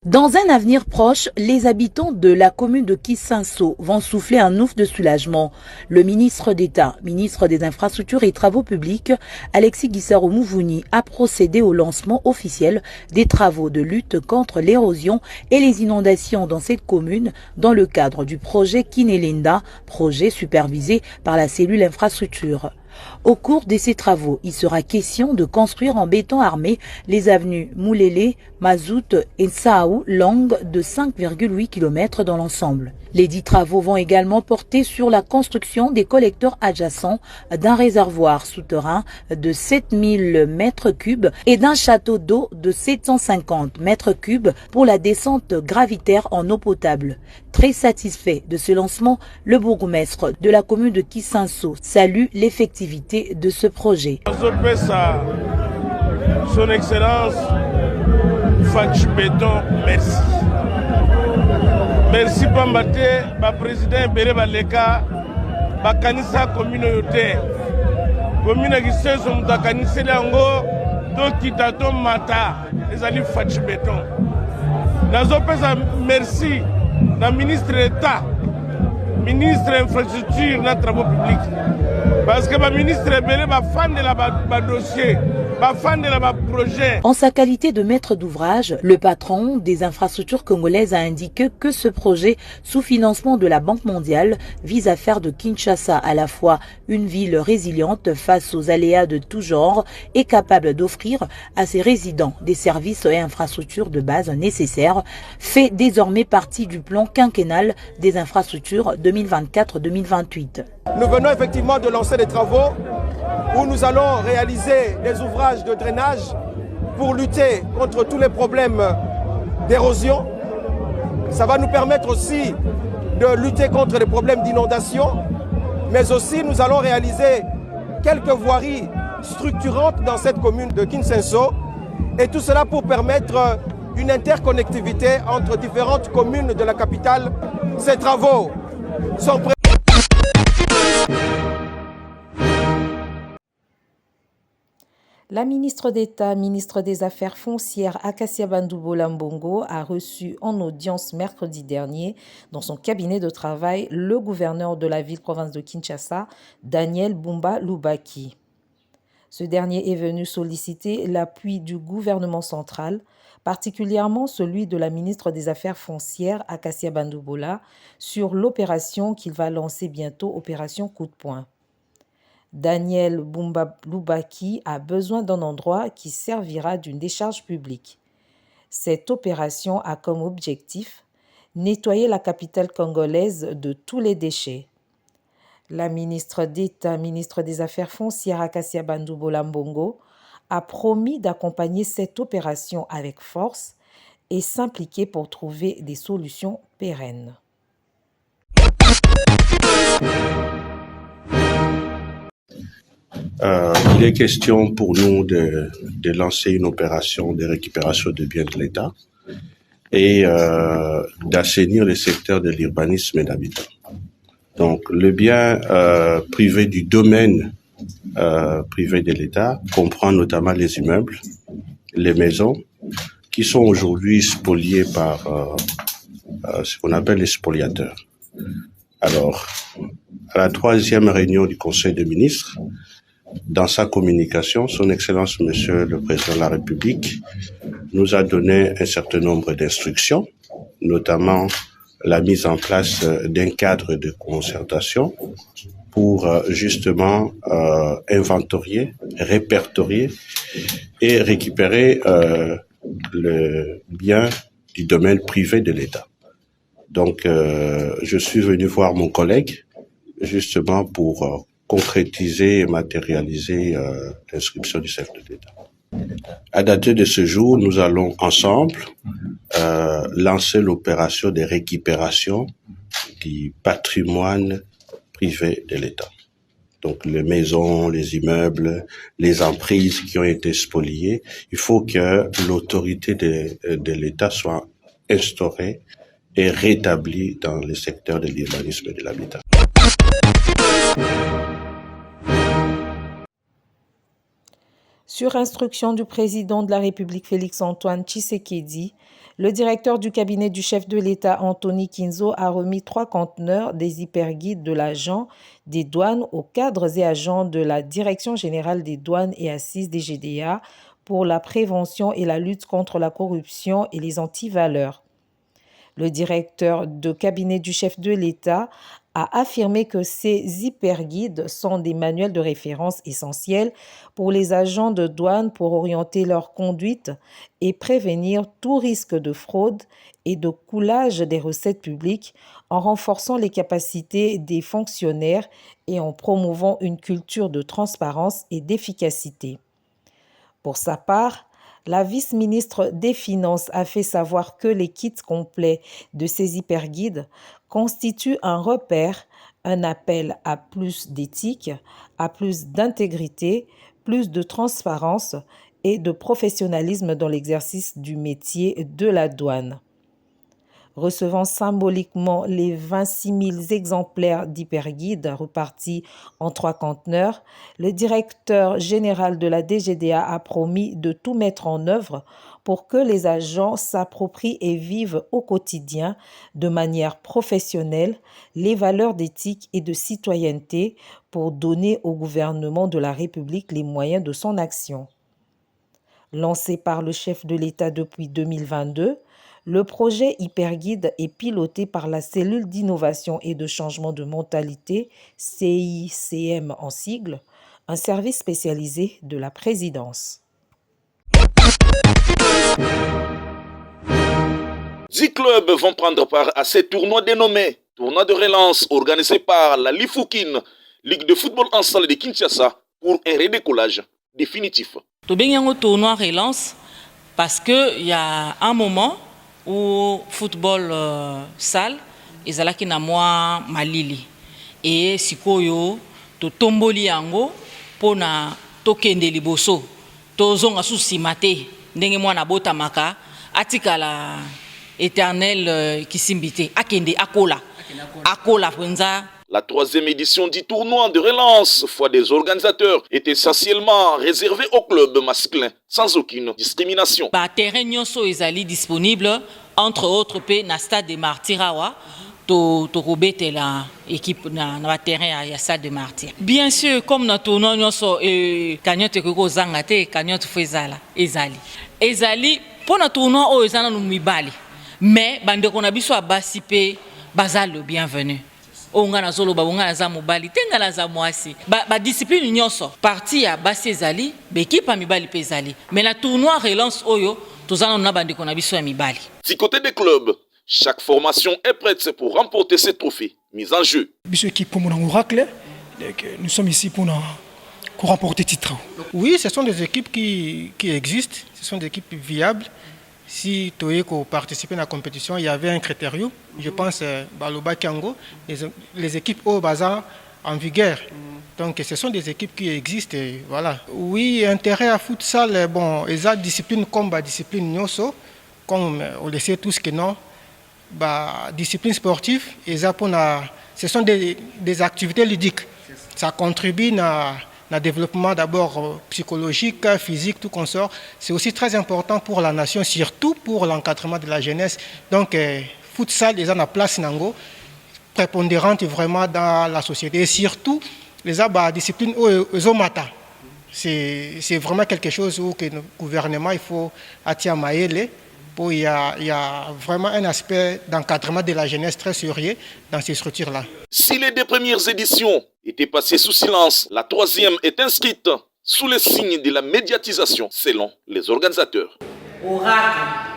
Dans un avenir proche, les habitants de la commune de Kisanso vont souffler un ouf de soulagement. Le ministre d'État, ministre des Infrastructures et Travaux Publics, Alexis Gisaro Mouvouni, a procédé au lancement officiel des travaux de lutte contre l'érosion et les inondations dans cette commune dans le cadre du projet Kinelinda, projet supervisé par la cellule infrastructure. Au cours de ces travaux, il sera question de construire en béton armé les avenues Moulélé, Mazout et Saou, longues de 5,8 km dans l'ensemble. Les 10 travaux vont également porter sur la construction des collecteurs adjacents, d'un réservoir souterrain de 7000 m3 et d'un château d'eau de 750 m3 pour la descente gravitaire en eau potable. Très satisfait de ce lancement, le bourgmestre de la commune de Kisanso salue l'effectivité de ce projet. Son Excellence Fatch Béton, merci. Merci Pambate, président Bere Baleka, Kanisa communauté. Commune qui se sont Kanisa Lango, donc qui t'attendent Mata, les alliés Fatch Béton. Merci, la ministre d'État, ministre de l'Infrastructure et des Travaux Publics. Parce que le ministre est fan de la dossier. En sa qualité de maître d'ouvrage, le patron des infrastructures congolaises a indiqué que ce projet, sous financement de la Banque mondiale, vise à faire de Kinshasa à la fois une ville résiliente face aux aléas de tout genre et capable d'offrir à ses résidents des services et infrastructures de base nécessaires, fait désormais partie du plan quinquennal des infrastructures 2024-2028. Nous venons effectivement de lancer des travaux où nous allons réaliser des ouvrages de drainage pour lutter contre tous les problèmes d'érosion. Ça va nous permettre aussi de lutter contre les problèmes d'inondation, mais aussi nous allons réaliser quelques voiries structurantes dans cette commune de Kisanso, et tout cela pour permettre une interconnectivité entre différentes communes de la capitale. Ces travaux sont prévus. La ministre d'État, ministre des Affaires foncières, Akacia Bandoubola Mbongo, a reçu en audience mercredi dernier, dans son cabinet de travail, le gouverneur de la ville-province de Kinshasa, Daniel Bumba Lubaki. Ce dernier est venu solliciter l'appui du gouvernement central, particulièrement celui de la ministre des Affaires foncières, Akacia Bandoubola, sur l'opération qu'il va lancer bientôt, opération coup de poing. Daniel Bumba Lubaki a besoin d'un endroit qui servira d'une décharge publique. Cette opération a comme objectif nettoyer la capitale congolaise de tous les déchets. La ministre d'État, ministre des Affaires foncières, Akacia Bandoubola Mbongo, a promis d'accompagner cette opération avec force et s'impliquer pour trouver des solutions pérennes. Il est question pour nous de lancer une opération de récupération de biens de l'État et d'assainir le secteur de l'urbanisme et d'habitat. Donc, le bien privé du domaine privé de l'État comprend notamment les immeubles, les maisons, qui sont aujourd'hui spoliés par ce qu'on appelle les spoliateurs. Alors, à la 3e réunion du Conseil des ministres, dans sa communication, Son Excellence Monsieur le Président de la République nous a donné un certain nombre d'instructions, notamment la mise en place d'un cadre de concertation pour justement inventorier, répertorier et récupérer le bien du domaine privé de l'État. Donc, je suis venu voir mon collègue justement pour concrétiser et matérialiser l'inscription du chef de l'État. À dater de ce jour, nous allons ensemble lancer l'opération de récupération du patrimoine privé de l'État. Donc les maisons, les immeubles, les emprises qui ont été spoliées, il faut que l'autorité de l'État soit instaurée et rétablie dans le secteur de l'urbanisme et de l'habitat. Sur instruction du président de la République Félix-Antoine Tshisekedi, le directeur du cabinet du chef de l'État Anthony Kinzo a remis 3 conteneurs des hyperguides de l'agent des douanes aux cadres et agents de la Direction générale des douanes et assises des GDA pour la prévention et la lutte contre la corruption et les antivaleurs. Le directeur de cabinet du chef de l'État a affirmé que ces hyperguides sont des manuels de référence essentiels pour les agents de douane pour orienter leur conduite et prévenir tout risque de fraude et de coulage des recettes publiques en renforçant les capacités des fonctionnaires et en promouvant une culture de transparence et d'efficacité. Pour sa part, la vice-ministre des Finances a fait savoir que les kits complets de ces hyperguides constituent un repère, un appel à plus d'éthique, à plus d'intégrité, plus de transparence et de professionnalisme dans l'exercice du métier de la douane. Recevant symboliquement les 26 000 exemplaires d'hyperguides repartis en 3 conteneurs, le directeur général de la DGDA a promis de tout mettre en œuvre pour que les agents s'approprient et vivent au quotidien de manière professionnelle les valeurs d'éthique et de citoyenneté pour donner au gouvernement de la République les moyens de son action. Lancé par le chef de l'État depuis 2022, le projet Hyperguide est piloté par la cellule d'innovation et de changement de mentalité, CICM en sigle, un service spécialisé de la présidence. 10 clubs vont prendre part à ces tournois dénommés tournoi de relance organisé par la Lifoukin, Ligue de football en salle de Kinshasa, pour un redécollage définitif. Un tournoi relance parce qu'il y a un moment où football salle ezalaki na mwa malili et sikoyo to tomboli yango pona tokende liboso tozonga susima te ndenge mwana botamaka atikala éternel kisimbite akende akola penza. La 3e édition du tournoi de relance, foi des organisateurs, est essentiellement réservée aux clubs masculins, sans aucune discrimination. Ba terrain nyonso ezali disponible, entre autres pe na stade de Martirawa, to kobetela équipe na terrain ya stade de Martyr. Bien sûr, comme na tournoi nyonso cagnotte ko zanga te, cagnotte fezala ezali pour na tournoi o ezana no mibali. Mais bandeko na biso abasi pe bazalo bienvenue. Ongana zolo ba ongana za mobali tengala za mwasi ba discipline nyonso parti ya basi ezali l'équipe ya mibali pe ezali mais la tournoi relance oyo tozana na bandeko na biso ya mibali. Du côté des clubs, chaque formation est prête pour remporter ces trophées mis en jeu. Biso équipe pour mon oracle, nous sommes ici pour remporter titre. Oui, ce sont des équipes qui existent, ce sont des équipes viables. Si Toyeko participait à la compétition, il y avait un critérium. Je pense Baloba Kango, les équipes au bazar en vigueur. Donc ce sont des équipes qui existent. Voilà. Oui, intérêt à futsal, bon, ils ont discipline comme la discipline Nyoso, comme on le sait tous que non. Discipline sportive, ce sont des activités ludiques. Ça contribue à le développement d'abord psychologique, physique, tout consort. C'est aussi très important pour la nation, surtout pour l'encadrement de la jeunesse. Donc, futsal, ils ont la place nango, prépondérante vraiment dans la société. Et surtout, les disciplines Zomata. C'est vraiment quelque chose où le gouvernement il faut attirer maïle. Il y a vraiment un aspect d'encadrement de la jeunesse très sérieux dans ces structures-là. Si les 2 premières éditions étaient passées sous silence, la 3e est inscrite sous le signe de la médiatisation, selon les organisateurs. Oracle